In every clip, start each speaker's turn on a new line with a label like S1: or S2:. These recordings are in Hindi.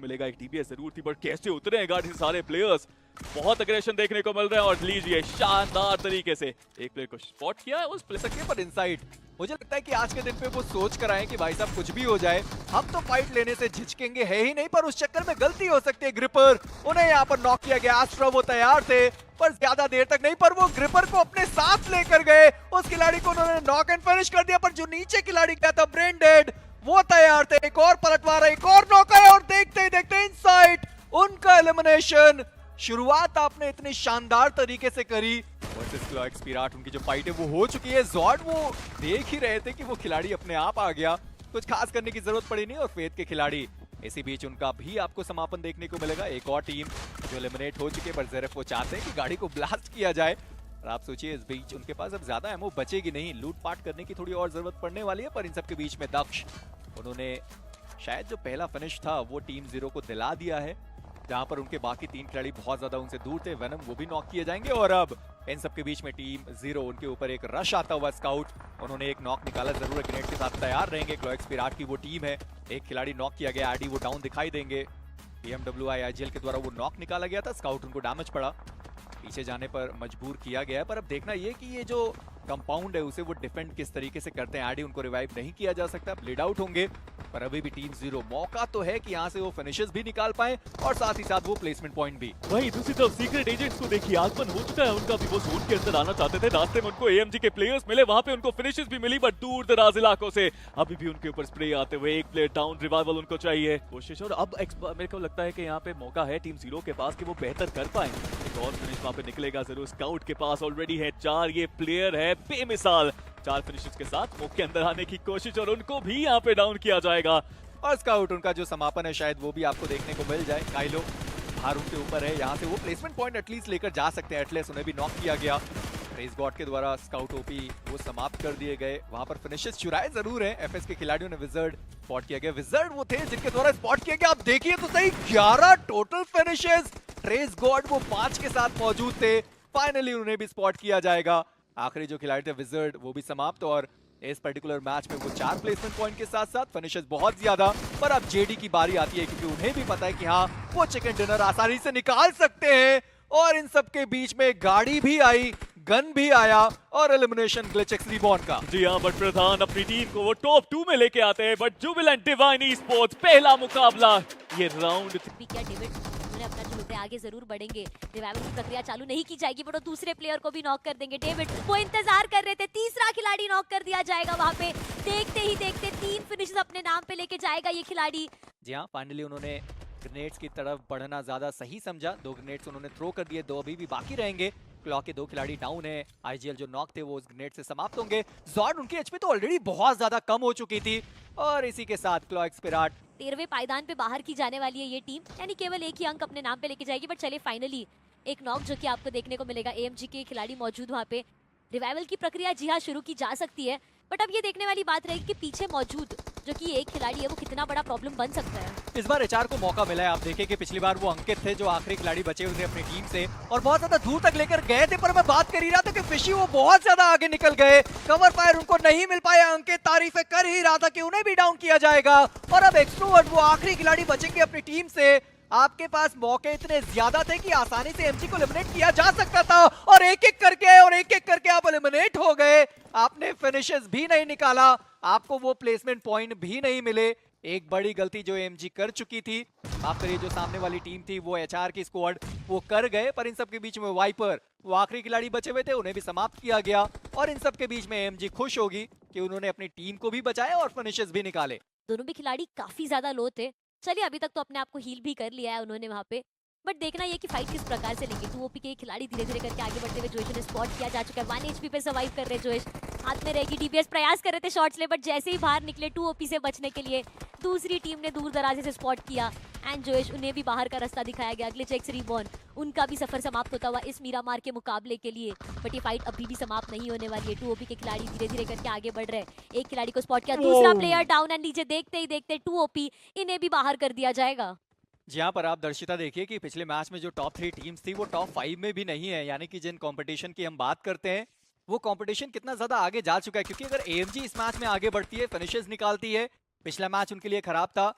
S1: मिलेगा, एक डीबीएस जरूर थी, बट कैसे उतरे हैं गार्ड से सारे प्लेयर्स। बहुत अग्रेशन देखने को मिल रहा है और लीजिए शानदार तरीके से एक प्लेयर को स्पॉट किया है उस प्लेयर
S2: सकते पर इनसाइड। मुझे लगता है कि आज के दिन पे वो सोच कर आए कि भाई साहब कुछ भी हो जाए, हम तो फाइट लेने से झिझकेंगे है ही नहीं, पर उस चक्कर में गलती हो सकती है। ग्रिपर उन्हें यहाँ पर नॉक किया गया, एस्ट्रो वो तैयार थे पर ज्यादा देर तक नहीं, पर वो ग्रिपर को अपने साथ लेकर गए। उस खिलाड़ी को उन्होंने नॉक एंड फिनिश कर दिया, पर जो नीचे खिलाड़ी गया था ब्रेन डेड, वो तैयार थे। एक और पलटवार, एक और नॉक है और देखते ही देखते इनसाइड उनका एलिमिनेशन। शुरुआत आपने इतनी शानदार तरीके से करी वर्सेस क्लॉक्स पिराट, उनकी जो फाइट है वो हो चुकी है। जॉर्ड वो देख ही रहे थे कि वो खिलाड़ी अपने आप आ गया, कुछ खास करने की जरूरत पड़ी नहीं। और फेथ के खिलाड़ी इसी बीच उनका भी आपको समापन देखने को मिलेगा। एक और टीम जो एलिमिनेट हो चुके, पर ज़ेरेफ वो चाहते हैं कि गाड़ी को ब्लास्ट किया जाए। और आप सोचिए इस बीच उनके पास अब ज्यादा एमओ बचेगी नहीं, लूटपाट करने की थोड़ी और जरूरत पड़ने वाली है। पर इन सब के बीच में दक्ष, उन्होंने शायद जो पहला फिनिश था वो टीम जीरो को दिला दिया है, जहां पर उनके बाकी 3 खिलाड़ी बहुत ज्यादा उनसे दूर थे। वेनम वो भी नॉक किए जाएंगे और अब इन सब के बीच में टीम जीरो, उनके ऊपर एक रश आता हुआ स्काउट, उन्होंने एक नॉक निकाला जरूर है, ग्रेनेड के साथ तैयार रहेंगे। क्लॉक्स पिराट की वो टीम है, एक खिलाड़ी नॉक किया गया, आईडी वो डाउन दिखाई देंगे। पीएमडब्ल्यूआई आईजीएल के द्वारा वो नॉक निकाला गया था, स्काउट उनको डैमेज पड़ा, पीछे जाने पर मजबूर किया गया। पर अब देखना ये कि ये जो कंपाउंड है उसे वो डिफेंड किस तरीके से करते हैं। आईडी उनको रिवाइव नहीं किया जा सकता, ब्लीड आउट होंगे, पर अभी भी टीम जीरो मौका तो है कि यहाँ से वो फिनिशेस भी निकाल पाए और साथ ही साथ वो प्लेसमेंट पॉइंट भी।
S1: वही दूसरी तरफ सीक्रेट एजेंट्स को देखिए, आगमन हो चुका है उनका भी, वो जोन के अंदर आना चाहते थे, रास्ते में उनको एएमजी के प्लेयर्स मिले, वहां पे उनको फिनिशेस भी मिली, बट दूर दराज इलाकों से अभी भी उनके ऊपर स्प्रे आते हुए। एक प्लेयर डाउन, रिवाइवल उनको चाहिए, कोशिश। और अब मेरे को लगता है कि यहाँ पे मौका है टीम जीरो के पास कि वो बेहतर कर पाए। एक और फिनिश वहां पे निकलेगा जरूर, स्काउट के पास ऑलरेडी है 4, ये प्लेयर है बेमिसाल, 4 फिनिशेस के साथ मुख के अंदर आने की कोशिश और उनको भी यहाँ पे डाउन किया जाएगा।
S2: और स्काउट उनका जो समापन है शायद वो भी आपको देखने को मिल जाए। काइलो भार उनके ऊपर है, यहाँ से वो प्लेसमेंट पॉइंट एटलीस्ट लेकर जा सकते हैं। एटलेस उन्हें भी नॉक किया गया, रेस गॉड के द्वारा स्काउट ओपी वो समाप्त कर दिए गए। वहां पर फिनिशेस चुराए जरूर है एफएस के खिलाड़ियों ने, विजर्ड स्पॉट किया गया, विजर्ड वो थे जिनके द्वारा स्पॉट किया गया। आप देखिए तो सही 11 टोटल फिनिशेस, रेस गॉड वो 5 के साथ मौजूद थे, फाइनली उन्हें भी स्पॉट किया जाएगा। आखिरी जो खिलाड़ी थे विजर्ड वो भी समाप्त, और इस पर्टिकुलर मैच में वो 4 प्लेसमेंट पॉइंट के साथ साथ फिनिशेस बहुत ज्यादा। पर अब जेडी की बारी आती है, क्योंकि उन्हें भी पता है कि हाँ वो चिकन डिनर आसानी से निकाल सकते हैं। और इन सब के बीच में गाड़ी भी आई, गन भी आया और एलिमिनेशन ग्लिच एक्स रिबॉर्न का।
S1: जी हाँ, बट प्रधान अपनी टीम को वो टॉप 2 में लेके आते हैं, but Jubilant divine e sports पहला मुकाबला ये राउंड
S3: अपना जो होते आगे जरूर बढ़ेंगे। रिवाइवल की प्रक्रिया चालू नहीं की जाएगी, बट वो दूसरे प्लेयर को भी नॉक कर देंगे। डेविड वो इंतजार कर रहे थे, तीसरा खिलाड़ी नॉक कर दिया जाएगा वहां पे। देखते ही देखते 3 फिनिशेस अपने नाम पे लेके जाएगा ये खिलाड़ी।
S2: जी हाँ, फाइनली उन्होंने ग्रेनेड्स की तरफ बढ़ना ज्यादा सही समझा, 2 ग्रेनेड्स उन्होंने थ्रो कर दिए, 2 अभी भी बाकी रहेंगे। क्लॉक के 2 खिलाड़ी डाउन है, आईजीएल जो नॉक थे वो उस ग्रेनेड से समाप्त होंगे। जॉर्ड उनकी एचपी तो ऑलरेडी बहुत ज्यादा कम हो चुकी थी, और इसी के साथ क्लॉक्स पिराट
S3: 13वें पायदान पे बाहर की जाने वाली है ये टीम, यानी केवल एक ही अंक अपने नाम पे लेके जाएगी। बट चलिए फाइनली एक नॉक जो कि आपको देखने को मिलेगा, एएमजी के खिलाड़ी मौजूद वहाँ पे। रिवाइवल की प्रक्रिया जी हाँ शुरू की जा सकती है, बट अब ये देखने वाली बात रहेगी कि पीछे मौजूद जो कि एक खिलाड़ी है वो कितना बड़ा प्रॉब्लम बन सकता है।
S2: इस बार एचआर को मौका मिला है। आप देखें कि पिछली बार वो अंकित थे जो आखिरी खिलाड़ी बचे हुए थे अपनी टीम से, और बहुत ज्यादा दूर तक लेकर गए थे। पर मैं बात कर ही रहा था कि फिशी वो बहुत ज्यादा आगे निकल गए, कवर फायर उनको नहीं मिल पाया। अंकित तारीफें कर ही रहा था कि उन्हें भी डाउन किया जाएगा, और अब एक्सट्रोवर्ट वो आखिरी खिलाड़ी बचेंगे अपनी टीम से। आपके पास मौके इतने ज्यादा थे कि आसानी से एमजी को एलिमिनेट किया जा सकता था, और एक एक करके आप एलिमिनेट हो गए। आपने फिनिशेस भी नहीं निकाला, आपको वो प्लेसमेंट पॉइंट भी नहीं मिले। एक बड़ी गलती जो एमजी कर चुकी थी, आप करिए जो सामने वाली टीम थी वो एचआर की स्क्वाड वो कर गए। पर इन सब के बीच में वाइपर वो आखिरी खिलाड़ी बचे हुए थे, उन्हें भी समाप्त किया गया। और इन सब के बीच में एमजी खुश होगी कि उन्होंने अपनी टीम को भी बचाया और फिनिशेस भी निकाले।
S3: दोनों भी खिलाड़ी काफी ज्यादा लो थे। चलिए अभी तक तो अपने आप को हील भी कर लिया है उन्होंने वहाँ पे, बट देखना ये कि फाइट किस प्रकार से लेंगे। 2 ओपी के खिलाड़ी धीरे धीरे करके आगे बढ़ते हुए जोश ने स्पॉट किया जा चुका है। 1 एचपी पे सर्वाइव कर रहे जोश, हाथ में रहेगी डीबीएस, प्रयास कर रहे थे शॉट्स ले, बट जैसे ही बाहर निकले 2 ओपी से बचने के लिए दूसरी टीम ने दूर दराजे से स्पॉट किया एंड जोश उन्हें भी बाहर का रास्ता दिखाया गया। अगले चेक्स रिबॉर्न उनका भी सफर समाप्त होता हुआ इस मीरामार के मुकाबले के लिए, बट ये फाइट अभी भी समाप्त नहीं होने वाली है। 2 ओपी के खिलाड़ी धीरे धीरे करके आगे बढ़ रहे हैं। एक खिलाड़ी को स्पॉट किया, दूसरा प्लेयर डाउन, एंड नीचे देखते ही देखते 2 ओपी इन्हें भी बाहर कर दिया जाएगा।
S2: जी हाँ, पर आप दर्शिता देखिए कि पिछले मैच में जो टॉप 3 टीम्स थी वो टॉप 5 में भी नहीं है, यानी कि जिन कंपटीशन की हम बात करते हैं वो कंपटीशन कितना ज्यादा आगे जा चुका है। क्योंकि अगर एएमजी इस मैच में आगे बढ़ती है, फिनिशेस निकालती है, पिछला मैच उनके लिए खराब था,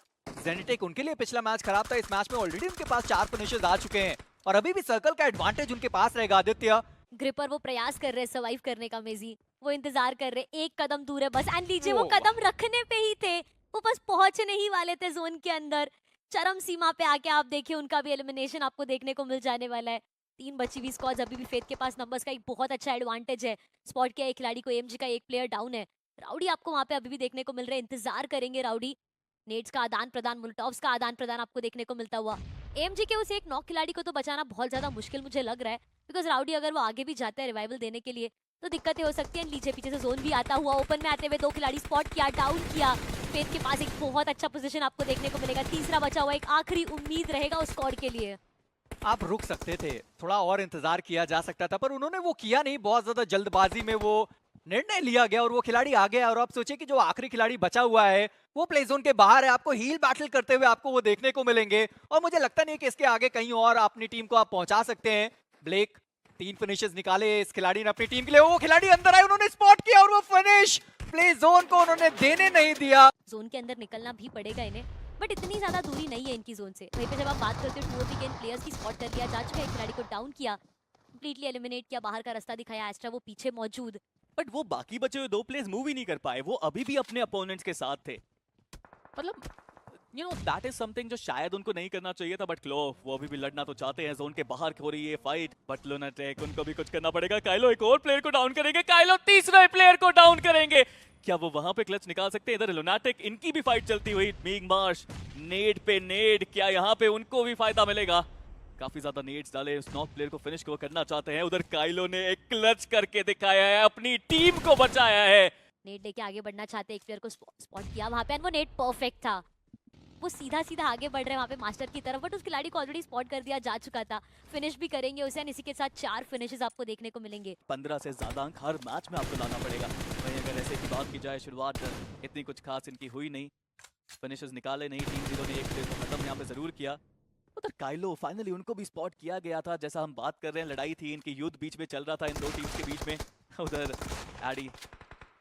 S2: जेनेटिक उनके लिए पिछला मैच खराब था, इस मैच में ऑलरेडी उनके पास 4 फिनिशेस आ चुके हैं और अभी भी सर्कल का एडवांटेज उनके पास रहेगा। आदित्य
S3: ग्रिपर वो प्रयास कर रहे हैं सर्वाइव करने का, मेजी वो इंतजार कर रहे हैं, एक कदम दूर है बस। एंड लीजिए वो
S2: ओह।
S3: कदम रखने पे ही थे, वो बस पहुंचने ही वाले थे जोन के अंदर। चरम सीमा पे आके आप देखिए उनका भी एलिमिनेशन आपको देखने को मिल जाने वाला है। 3 बची हुई स्क्वाड्स, अभी भी फेथ के पास नंबर्स का एक बहुत अच्छा एडवांटेज है। स्पॉट किया एक खिलाड़ी को, एएमजी का एक प्लेयर डाउन है। राउडी आपको वहां पे अभी भी देखने को मिल रहे हैं, इंतजार करेंगे राउडी। नेट्स का आदान प्रदान, मोलोटोव्स का आदान प्रदान आपको देखने को मिलता हुआ। एएमजी के उस एक नॉक खिलाड़ी को तो बचाना बहुत ज्यादा मुश्किल मुझे लग रहा है, बिकॉज राउडी अगर वो आगे भी जाता है रिवाइवल देने के लिए तो दिक्कतें हो सकती हैं। नीचे पीछे से जोन भी आता हुआ, ओपन में आते हुए 2 खिलाड़ी स्पॉट किया, डाउन किया। फेथ के पास एक बहुत अच्छा पोजीशन आपको देखने को मिलेगा। तीसरा बचा हुआ एक आखिरी उम्मीद रहेगा उस स्क्वाड के लिए।
S2: आप रुक सकते थे, थोड़ा और इंतजार किया जा सकता था, पर उन्होंने वो किया नहीं। बहुत ज्यादा जल्दबाजी में वो निर्णय लिया गया और वो खिलाड़ी आ गया। और आप सोचिए कि जो आखिरी खिलाड़ी बचा हुआ है वो प्ले जोन के बाहर है, आपको हील बैटल करते हुए आपको वो देखने को मिलेंगे। और मुझे लगता नहीं कि इसके आगे कहीं और अपनी टीम को आप पहुंचा सकते हैं। ब्लेक 3 फिनिशेस निकाले इस खिलाड़ी ने अपनी टीम के लिए। वो खिलाड़ी अंदर आए, उन्होंने स्पॉट किया और वो फिनिश प्ले जोन को उन्होंने देने नहीं दिया।
S3: जोन के अंदर निकलना भी पड़ेगा इन्हें, बट इतनी ज्यादा दूरी नहीं है इनकी जोन से। वहीं पे जब आप बात करते हो 2 के इन प्लेयर्स की, स्पॉट कर लिया जा चुका है, खिलाड़ी को डाउन किया, कंप्लीटली एलिमिनेट किया, बाहर का रास्ता दिखाया। एस्ट्रा वो पीछे मौजूद,
S1: बट वो बाकी बचे हुए 2 प्लेयर्स मूव ही नहीं कर पाए, वो अभी भी अपने अपोनेंट्स के साथ थे। मतलब you know that is something जो शायद उनको नहीं करना चाहिए था। बट क्लोव वो अभी भी लड़ना तो चाहते हैं, जोन के बाहर हो रही है फाइट, बट लुनाटिक उनको भी कुछ करना पड़ेगा। काइलो एक और प्लेयर को डाउन करेंगे, काइलो तीसरे प्लेयर को डाउन करेंगे। क्या वो वहां पे क्लच निकाल सकते हैं? इधर लुनाटिक, इनकी भी फाइट चलती हुई। मीग मार्श नेड पे नेड, क्या यहाँ पे उनको भी फायदा मिलेगा? काफी ज्यादा नेड्स डाले, उस नॉक प्लेयर को फिनिश को करना चाहते हैं। उधर काइलो ने एक क्लच करके दिखाया है, अपनी टीम को बचाया है।
S3: नेट लेके आगे बढ़ना चाहते हैं, एक प्लेयर को स्पॉट किया वहां पे, एंड वो नेट परफेक्ट था। वो सीधा सीधा आगे बढ़ रहे हैं वहां पे मास्टर की तरफ, बट उस खिलाड़ी को ऑलरेडी स्पॉट कर दिया जा चुका था। फिनिश भी करेंगे उसे, एंड इसी के साथ 4 फिनिशेस आपको देखने को मिलेंगे।
S1: 15 से ज्यादा अंक हर मैच में आपको लाना पड़ेगा। वहीं अगर ऐसे की बात की जाए, शुरुआत इतनी कुछ खास इनकी हुई नहीं, फिनिशेस निकाले नहीं। टीम 0 ने एक प्लेयर को खत्म यहाँ पे जरूर किया। उधर काइलो फाइनली उनको भी स्पॉट किया गया था। जैसा हम बात कर रहे हैं, लड़ाई थी इनकी, युद्ध बीच में चल रहा था इन 2 टीम्स के बीच में। उधर एडी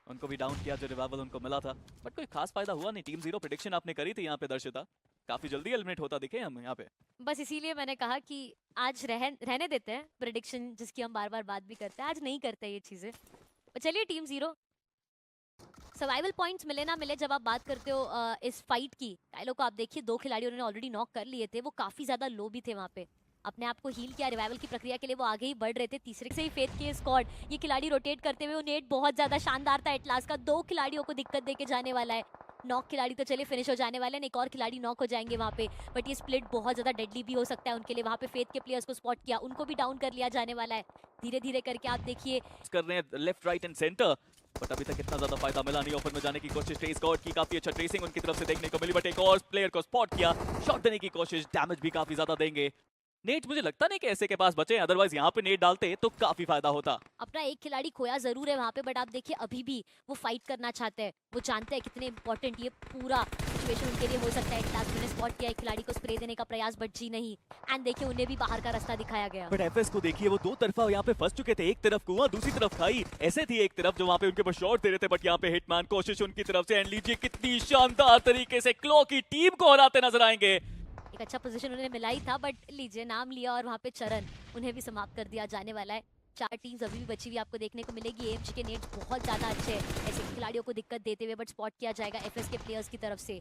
S1: उनको भी डाउन किया, जो रिवाइवल उनको मिला था, बट कोई खास फायदा हुआ नहीं। टीम 0 प्रेडिक्शन आपने करी थी यहाँ पे दर्शिता, काफी जल्दी एलिमिनेट होता दिखे हम यहाँ पे।
S3: बस इसीलिए मैंने कहा कि आज रहने देते हैं प्रेडिक्शन, जिसकी हम बार बार बात भी करते हैं, आज नहीं करते ये चीजें। तो चलिए टीम 0 सर्वाइवल पॉइंट्स मिले ना मिले, जब आप बात करते हो इस फाइट की, काइलो को आप देखिए 2 खिलाड़ी उन्होंने ऑलरेडी नॉक कर लिए थे। वो काफी ज्यादा लो भी थे वहाँ पे, अपने आप को हील किया, रिवाइवल की प्रक्रिया के लिए वो आगे ही बढ़ रहे थे। तीसरे से ही फेथ के स्क्वाड, ये खिलाड़ी रोटेट करते हुए, वो नेट बहुत ज्यादा शानदार था एटलास का। 2 खिलाड़ियों को दिक्कत देके जाने वाला है। नॉक खिलाड़ी तो चले फिनिश हो जाने वाले हैं, एक और खिलाड़ी नॉक हो जाएंगे वहाँ पे, बट ये स्प्लिट बहुत ज्यादा डेडली भी हो सकता है उनके लिए। वहाँ पे फेथ के प्लेयर्स को स्पॉट किया, उनको भी डाउन कर लिया जाने वाला है। धीरे धीरे करके आप देखिए
S1: कर रहे हैं left right and centre, but अभी तक इतना ज्यादा फायदा मिला नहीं। ओपन में जाने की कोशिश ट्रेस गॉड की, काफी अच्छा ट्रेसिंग उनकी तरफ से देखने को मिली, बट एक और प्लेयर को स्पॉट किया, शॉट देने की कोशिश, डैमेज भी काफी ज्यादा देंगे। नेट मुझे लगता नहीं कि ऐसे के पास बचे, अदरवाइज यहाँ पे नेट डालते तो काफी फायदा होता।
S3: अपना एक खिलाड़ी खोया जरूर है वहाँ पे, बट आप देखिए अभी भी वो फाइट करना चाहते हैं। वो जानते हैं कितने इंपॉर्टेंट ये पूरा सिचुएशन उनके लिए हो सकता है। क्लास में स्पॉट किया एक खिलाड़ी को, स्प्रे देने का प्रयास, बट जी नहीं। एंड देखिए उन्हें भी बाहर का रास्ता दिखाया गया।
S1: बट एफएस को देखिए, वो 2 तरफा यहाँ पे फंस चुके थे। एक तरफ कुआं, दूसरी तरफ खाई। ऐसे थी एक तरफ जो वहाँ पे उनके ऊपर शॉट दे रहे थे, बट यहाँ पे हिटमैन कोशिश उनकी तरफ से। एंड लीजिए कितनी शानदार तरीके से क्लॉ की टीम को हराते नजर आएंगे।
S3: एक अच्छा पोजीशन उन्हें मिला ही था, बट लीजिए नाम लिया और वहाँ पे चरण, उन्हें भी समाप्त कर दिया जाने वाला है। 4 टीम्स अभी भी बची हुई आपको देखने को मिलेगी। एएमजी के नेट्स बहुत ज्यादा अच्छे हैं ऐसे खिलाड़ियों को दिक्कत देते हुए, बट स्पॉट किया जाएगा एफएस के प्लेयर्स की तरफ से।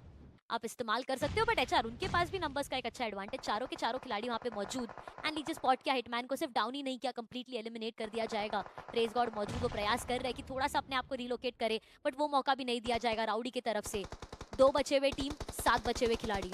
S3: आप इस्तेमाल कर सकते हो, बट एचआर उनके पास भी नंबर्स का एक अच्छा एडवांटेज, चारों के चारों खिलाड़ी वहाँ पे मौजूद। एंड लीजिए स्पॉट किया, हिटमैन को सिर्फ डाउन ही नहीं किया, कंप्लीटली एलिमिनेट कर दिया जाएगा। ट्रेस गॉड मौजूद, वो प्रयास कर रहे हैं कि थोड़ा सा अपने आप को रिलोकेट करे, बट वो मौका भी नहीं दिया जाएगा राउडी की तरफ से। 2 बचे हुए टीम, 7 बचे हुए खिलाड़ी।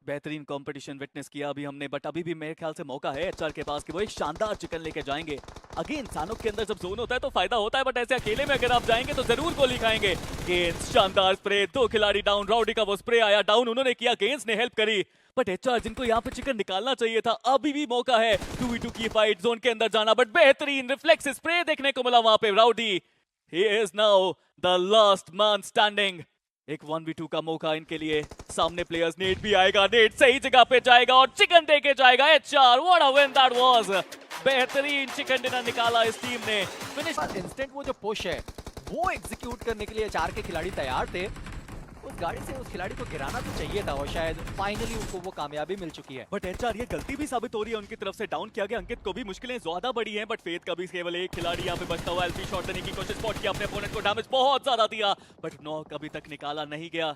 S1: बेहतरीन कंपटीशन विटनेस किया अभी हमने, बट अभी भी मेरे ख्याल से मौका है एचआर के पास कि वो एक शानदार चिकन लेके जाएंगे। अगेन इंसानों के अंदर जब जोन होता है तो फायदा होता है, बट ऐसे अकेले में अगर आप जाएंगे तो जरूर गोली खाएंगे। गेंस शानदार स्प्रे, 2 खिलाड़ी डाउन, राउडी का वो स्प्रे आया डाउन, उन्होंने किया, गेंस ने हेल्प करी, बट एचआर जिनको यहाँ पे चिकन निकालना चाहिए था, अभी भी मौका है 2v2 की फाइट, जोन के अंदर जाना, बट बेहतरीन रिफ्लेक्स स्प्रे देखने को मिला वहां पे। Rowdy he is now the last man standing. एक 1v2 का मौका इनके लिए, सामने प्लेयर्स, नेट भी आएगा, नेट सही जगह पे जाएगा और चिकन दे के जाएगा। HR what a win that was, बेहतरीन चिकन डिनर निकाला इस टीम ने। फिनिश
S2: इंस्टेंट वो जो पुश है वो एग्जीक्यूट करने के लिए 4 के खिलाड़ी तैयार थे। उस गाड़ी से उस खिलाड़ी को गिराना तो चाहिए था और शायद फाइनली उनको वो कामयाबी मिल चुकी है।
S1: बट एचआर ये गलती भी साबित हो रही है उनकी तरफ से, डाउन किया गया अंकित को भी, मुश्किलें ज्यादा बड़ी हैं, बट फेथ का भी केवल एक खिलाड़ी यहाँ पे बचता हुआ। एलपी शॉट देने की कोशिश, स्पॉट किया अपने अपोनेंट को, डैमेज बहुत ज्यादा दिया, बट नॉक अभी तक निकाला नहीं गया।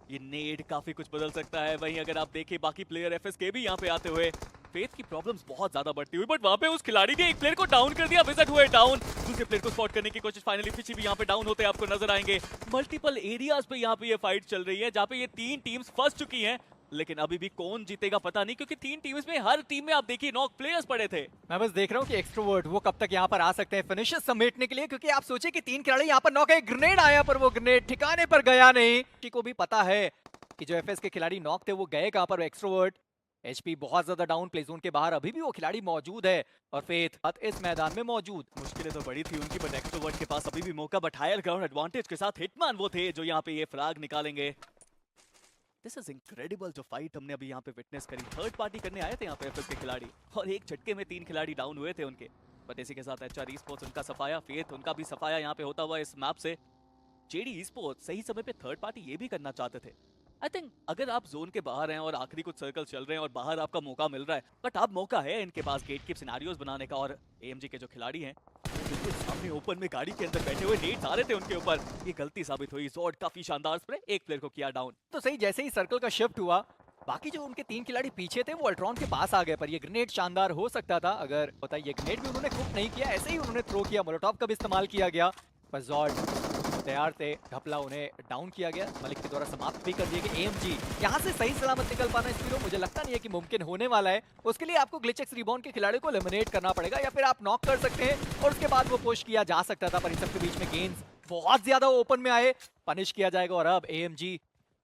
S1: ये नेड काफी कुछ बदल सकता है। वहीं अगर आप देखें बाकी प्लेयर एफएसके भी यहाँ पे आते हुए, फेथ की प्रॉब्लम्स बहुत ज्यादा बढ़ती हुई, बट वहां पे उस खिलाड़ी ने एक प्लेयर को डाउन कर दिया, विजिट हुए डाउन, दूसरे प्लेयर को स्पॉट करने की कोशिश, फाइनली फिशी भी यहाँ पे डाउन होते आपको नजर आएंगे। मल्टीपल एरियाज पे यहाँ पे ये फाइट चल रही है, जहाँ पे ये तीन टीम्स फंस चुकी हैं, लेकिन अभी भी कौन जीतेगा पता नहीं, क्योंकि तीन टीम्स में हर टीम में आप देखिए नॉक प्लेयर्स पड़े थे।
S2: मैं बस देख रहा हूँ कि एक्सट्रोवर्ट वो कब तक यहाँ पर आ सकते हैं फिनिशर समेटने के लिए, क्योंकि आप सोचिए कि तीन खिलाड़ी यहाँ पर नॉक है, ग्रेनेड आया पर वो ग्रेनेड ठिकाने पर गया नहीं। किसी को भी पता है कि जो एफएस के खिलाड़ी नॉक थे वो गए कहाँ पर। एक्सट्रोवर्ट एचपी बहुत ज्यादा डाउन, प्ले जोन के बाहर अभी भी वो खिलाड़ी मौजूद है और फेथ इस मैदान में मौजूद।
S1: मुश्किलें तो बड़ी थी उनकी, बट एक्सट्रोवर्ट के पास अभी भी मौका, बट हायर ग्राउंड एडवांटेज के साथ हिटमैन वो थे जो यहाँ पे ये फ्रैग निकालेंगे। दिस इज इनक्रेडिबल जो फाइट हमने अभी यहाँ पे विटनेस करी। थर्ड पार्टी करने आए थे यहाँ पे एफएस के खिलाड़ी और एक झटके में तीन खिलाड़ी डाउन हुए थे उनके, बट इसी के साथ एचआर ई स्पोर्ट्स उनका सफाया, फेथ उनका भी सफाया यहाँ पे होता हुआ इस मैप से। जेडी ई स्पोर्ट्स सही समय पे थर्ड पार्टी ये भी करना चाहते थे। आई थिंक अगर आप जोन के बाहर हैं और आखिरी कुछ सर्कल चल रहे हैं और बाहर आपका मौका मिल रहा है, बट अब मौका है इनके पास गेट कीप सिनेरियोज बनाने का, और एएमजी के जो खिलाड़ी हैं बिल्कुल सामने ओपन में गाड़ी के अंदर बैठे हुए, नेट्स आ रहे थे उनके ऊपर, ये गलती साबित हुई। जॉर्ड काफी शानदार स्प्रे, एक प्लेयर को किया डाउन।
S2: तो सही जैसे ही सर्कल का शिफ्ट हुआ, बाकी जो उनके तीन खिलाड़ी पीछे थे वो अल्ट्रॉन के पास आ गए, पर ये ग्रेनेड शानदार हो सकता था अगर होता। ये ग्रेनेड भी उन्होंने कुक नहीं किया, ऐसे ही उन्होंने थ्रो किया, मोलोटॉव का भी इस्तेमाल किया गया, पर जॉर्ड तैयार थे, घपला उन्हें डाउन किया गया, मलिक के द्वारा समाप्त भी कर दिया गया। एएमजी यहाँ से सही सलामत निकल पाना इस पीरो मुझे लगता नहीं है कि मुमकिन होने वाला है। उसके लिए आपको ग्लिचेक्स रिबाउंड के खिलाड़ी को एलिमिनेट करना पड़ेगा, या फिर आप नॉक कर सकते हैं और उसके बाद वो पुश किया जा सकता था, पर इन सबके बीच में गेंस बहुत ज्यादा ओपन में आए, पनिश किया जाएगा। और अब एएमजी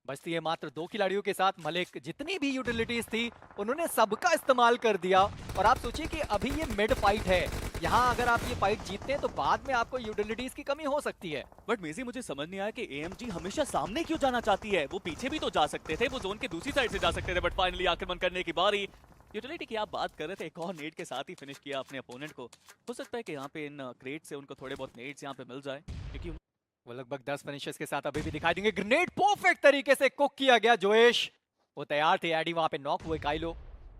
S2: बचती है मात्र दो खिलाड़ियों के साथ। मलिक जितनी भी यूटिलिटीज थी उन्होंने सबका इस्तेमाल कर दिया, और आप सोचिए कि अभी ये मिड फाइट है, यहाँ अगर आप ये फाइट जीतते हैं तो बाद में आपको यूटिलिटीज की कमी हो सकती है।
S1: बट मेजी मुझे समझ नहीं आया कि एएमजी हमेशा सामने क्यों जाना चाहती है, वो पीछे भी तो जा सकते थे, वो जोन के दूसरी साइड से जा सकते थे, बट फाइनली आक्रमण करने की बारी। यूटिलिटी की आप बात कर रहे थे, एक और नेट के साथ ही फिनिश किया अपने अपोनेंट को। हो सकता है कि यहाँ पे इन क्रेट से उनको थोड़े बहुत नेट्स यहाँ पे मिल जाए, क्योंकि
S2: वो लगभग 10 फिनिशेस के साथ अभी भी दिखाई देंगे। ग्रेनेड परफेक्ट तरीके से कुक किया गया, जोएश वो तैयार थे, एडी वहां पे नॉक हुए, काइलो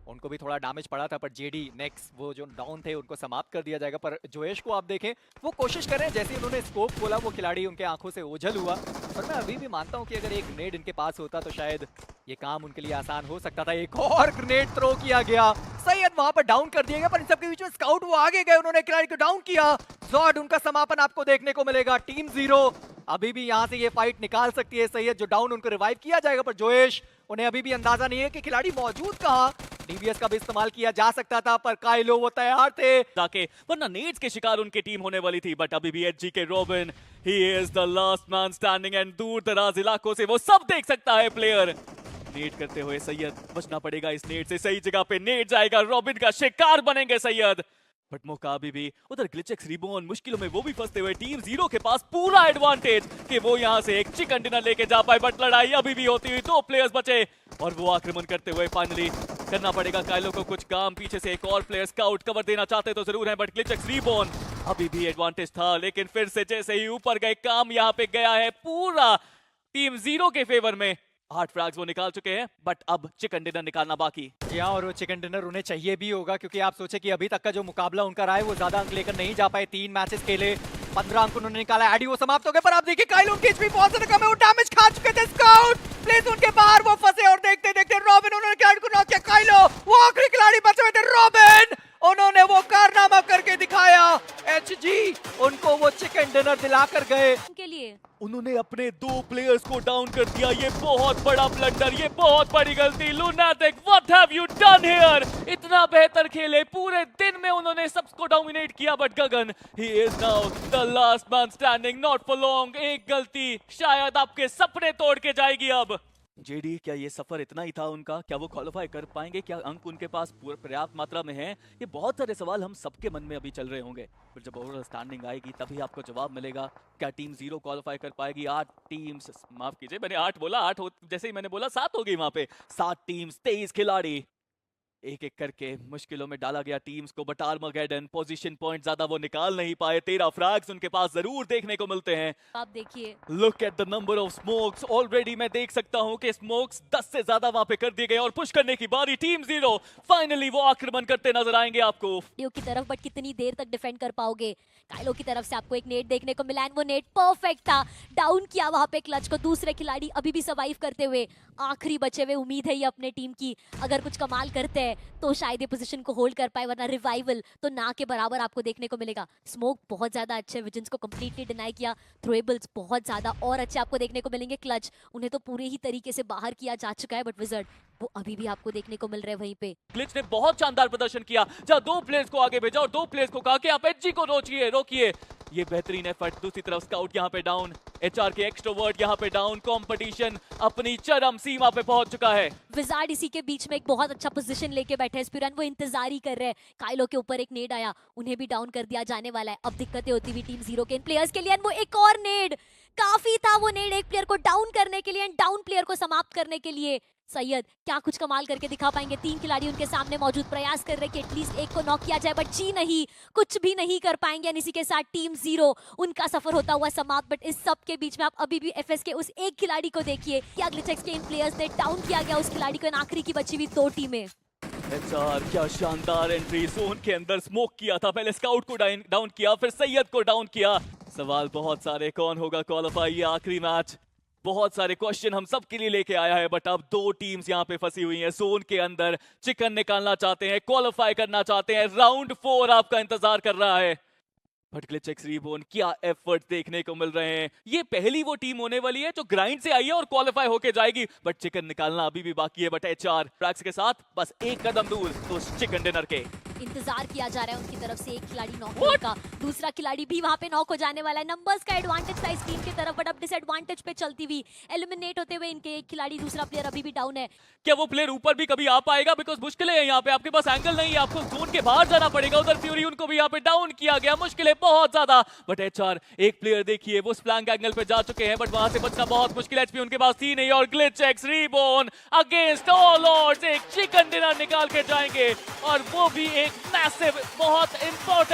S2: उनको भी थोड़ा डैमेज पड़ा था, पर जेडी नेक्स्ट वो जो डाउन थे उनको समाप्त कर दिया जाएगा। पर जोएश को आप देखें वो कोशिश कर रहे हैं, जैसे उन्होंने स्कोप खोला वो खिलाड़ी उनके आंखों से ओझल हुआ, पर मैं अभी भी मानता हूं कि अगर एक ग्रेनेड इनके पास होता तो शायद ये काम उनके लिए आसान हो सकता था। एक और ग्रेनेड थ्रो किया गया, सैयद वहां पर डाउन कर दिया गया, पर इन सबके बीच में स्काउट वो आगे गए, उन्होंने खिलाड़ी को डाउन किया। जॉर्ड उनका समापन आपको देखने को मिलेगा। टीम 0 अभी भी यहां से ये फाइट निकाल सकती है। सैयद जो डाउन उनको रिवाइव किया जाएगा, पर जोएश उन्हें अभी भी अंदाजा नहीं है कि खिलाड़ी मौजूद कहां। डीबीएस का भी इस्तेमाल किया जा सकता था, पर काइलो वो तैयार थे
S1: जाके, वरना नेट्स के शिकार उनकी टीम होने वाली थी। बट अभी भी एचजी के robin, he is the last man standing, and दूर दराज इलाकों से वो सब देख सकता है प्लेयर। नेट करते हुए सैयद, बचना पड़ेगा इस नेट से, सही जगह पे नेट जाएगा, रॉबिन का शिकार बनेंगे सैयद। बट मौका अभी भी उधर, ग्लिचेक्स रिबॉर्न मुश्किलों में वो भी फंसते हुए, टीम 0 के पास पूरा एडवांटेज कि वो यहां से एक चिकन डिनर लेके जा पाए, बट लड़ाई अभी भी होती हुई, 2 प्लेयर्स बचे और वो आक्रमण करते हुए फाइनली करना पड़ेगा काइलो को कुछ काम। पीछे से एक और प्लेयर स्काउट कवर देना चाहते तो जरूर है, बट ग्लिचेक्स रिबॉर्न अभी भी एडवांटेज था, लेकिन फिर से जैसे ही ऊपर गए, काम यहाँ पे गया है पूरा टीम 0 के फेवर में। 8 फ्रैग्स वो निकाल चुके हैं, बट अब चिकन डिनर निकालना बाकी।
S2: जी हाँ, और वो चिकन डिनर उन्हें चाहिए भी होगा, क्योंकि आप सोचे कि अभी तक का जो मुकाबला उनका रहा है वो ज्यादा अंक लेकर नहीं जा पाए। 3 मैचेस खेले, 15 अंक उन्होंने निकाला, एडी वो समाप्त हो गए। पर आप देखिए काइलो की एचपी बहुत ज्यादा कम है, वो डैमेज खा चुके थे। स्काउट प्लेस उनके बाहर वो फंसे, और देखते देखते रॉबिन उन्होंने खिलाड़ी को नॉक किया। काइलो वो आखिरी खिलाड़ी बचे हुए थे, रॉबिन उन्होंने वो कारनामा करके दिखाया। एचजी उनको वो चिकन डिनर दिलाकर गए।
S3: के लिए
S1: उन्होंने अपने 2 प्लेयर्स को डाउन कर दिया, ये बहुत बड़ा ब्लंडर, ये बहुत बड़ी गलती। Lunatic, what have you done here? इतना बेहतर खेले, पूरे दिन में उन्होंने सबको डोमिनेट किया, but Gagan, he is now the last man standing, not for long. एक गलती शायद आपके सपने तोड़ के जाएगी अब। जेडी, क्या ये सफर इतना ही था उनका? क्या वो क्वालिफाई कर पाएंगे? क्या अंक उनके पास पर्याप्त मात्रा में हैं? ये बहुत सारे सवाल हम सबके मन में अभी चल रहे होंगे, फिर जब ओवरऑल स्टैंडिंग आएगी तभी आपको जवाब मिलेगा। क्या टीम 0 क्वालिफाई कर पाएगी? 8 टीम्स, माफ कीजिए मैंने 8 बोला, 8 जैसे ही मैंने बोला 7 हो गई वहां पे। 7 टीम्स, 23 खिलाड़ी। एक एक करके मुश्किलों में डाला गया टीम्स को, बट आर्मागेडन पोजीशन पॉइंट ज्यादा वो निकाल नहीं पाए। 13 फ्रैग्स उनके पास जरूर देखने को मिलते हैं।
S3: आप देखिए
S1: look at the number of smokes, already मैं देख सकता हूं कि स्मोक्स 10 से ज्यादा वहां पे कर दिए गए और पुश करने की बारी टीम जीरो। फाइनली वो आक्रमण करते नजर आएंगे आपको
S3: ड्यू की तरफ, बट कितनी देर तक डिफेंड कर पाओगे। काइलो की तरफ से आपको एक नेट देखने को मिला एंड वो नेट परफेक्ट था। डाउन किया वहां पे क्लच को, दूसरे खिलाड़ी अभी भी सर्वाइव करते हुए आखिरी बचे हुए। उम्मीद है ये अपने टीम की अगर कुछ कमाल करते हैं तो शायद ये पोजीशन को होल्ड कर पाए, वरना रिवाइवल तो ना के बराबर आपको देखने को मिलेगा। स्मोक बहुत ज्यादा अच्छे, विजन्स को कंप्लीटली डिनाई किया। थ्रोएबल्स बहुत ज्यादा और अच्छे आपको देखने को मिलेंगे। क्लच उन्हें तो पूरे ही तरीके से बाहर किया जा चुका है, बट विजर्ड वो अभी भी आपको देखने को मिल रहे हैं वहीं पे।
S1: ग्लिच ने बहुत शानदार प्रदर्शन किया, जहां 2 प्लेयर्स को आगे भेजा और 2 प्लेयर्स को कहा कि आप एचजी को रोकिए। ये बेहतरीन एफर्ट। दूसरी तरफ स्काउट यहाँ पे डाउन, एचआर के एक्सट्रोवर्ट यहाँ पे डाउन। कंपटीशन अपनी चरम सीमा पे पहुंच चुका है।
S3: विजार्ड इसी के बीच में एक बहुत अच्छा पोजीशन लेके बैठे हैं। स्पिरन वो इंतजार ही कर रहे हैं। काइलो के ऊपर एक नेड आया, उन्हें भी डाउन कर दिया जाने वाला है। अब दिक्कतें होती हुई टीम जीरो के इन प्लेयर्स के लिए। वो एक और नेड, काफी था वो नेड एक प्लेयर को डाउन करने के लिए, डाउन प्लेयर को समाप्त करने के लिए। सैयद क्या कुछ कमाल करके दिखा पाएंगे? 3 खिलाड़ी उनके सामने मौजूद, प्रयास कर रहे कि एटलीस्ट एक को नॉक किया जाए, बट जी नहीं, कुछ भी नहीं कर पाएंगे। इसी के साथ टीम जीरो उनका सफर होता हुआ समाप्त। बट इस सब के बीच में आप अभी भी एफएस के उस एक खिलाड़ी को देखिए। क्या ग्लिचेक्स के इन प्लेयर्स ने डाउन किया गया उस खिलाड़ी को इन आखिरी की बची हुई 2 टीमें।
S1: एचआर क्या शानदार एंट्री, जोन के अंदर स्मोक किया था, पहले स्काउट को डाउन किया, फिर सैयद को डाउन किया। सवाल बहुत सारे, कौन होगा क्वालिफाई? ये आखिरी मैच बहुत सारे क्वेश्चन हम सब के लिए लेके आया है, बट अब 2 टीम्स यहाँ पे फंसी हुई हैं जोन के अंदर। चिकन निकालना चाहते हैं, क्वालिफाई करना चाहते हैं, राउंड 4 आपका इंतजार कर रहा है। बट ग्लिचेक्स रीबोर्न क्या एफर्ट देखने को मिल रहे हैं। ये पहली वो टीम होने वाली है जो ग्राइंड से आई है और क्वालिफाई होके जाएगी, बट चिकन निकालना अभी भी बाकी है। बट एचआर ट्रैक्स के साथ बस एक कदम दूर तो चिकन डिनर के।
S3: इंतजार किया जा रहा है उनकी तरफ से एक खिलाड़ी नॉक होने का, दूसरा खिलाड़ी भी वहां पे नॉक हो जाने वाला है। नंबर्स का एडवांटेज था इस टीम की तरफ, बट अब डिसएडवांटेज पे चलती हुई एलिमिनेट होते हुए इनके एक खिलाड़ी, दूसरा प्लेयर अभी भी डाउन है।
S1: क्या वो प्लेयर ऊपर भी कभी आ पाएगा? बिकॉज मुश्किलें हैं यहाँ पे, आपके पास एंगल नहीं है, आपको जोन के बाहर जाना पड़ेगा। उधर फ्यूरी उनको भी यहाँ पे डाउन किया गया, मुश्किलें बहुत ज्यादा। बट एचआर एक प्लेयर देखिए वो स्प्लैंक एंगल पे जा चुके हैं, बट वहां से बचना बहुत मुश्किल। एचपी उनके पास थी नहीं और ग्लिचेक्स रीबोर्न अगेंस्ट ऑल ऑड्स एक चिकन डिनर निकाल के जाएंगे, और वो भी एक मैसिव, बहुत इंपॉर्टेंट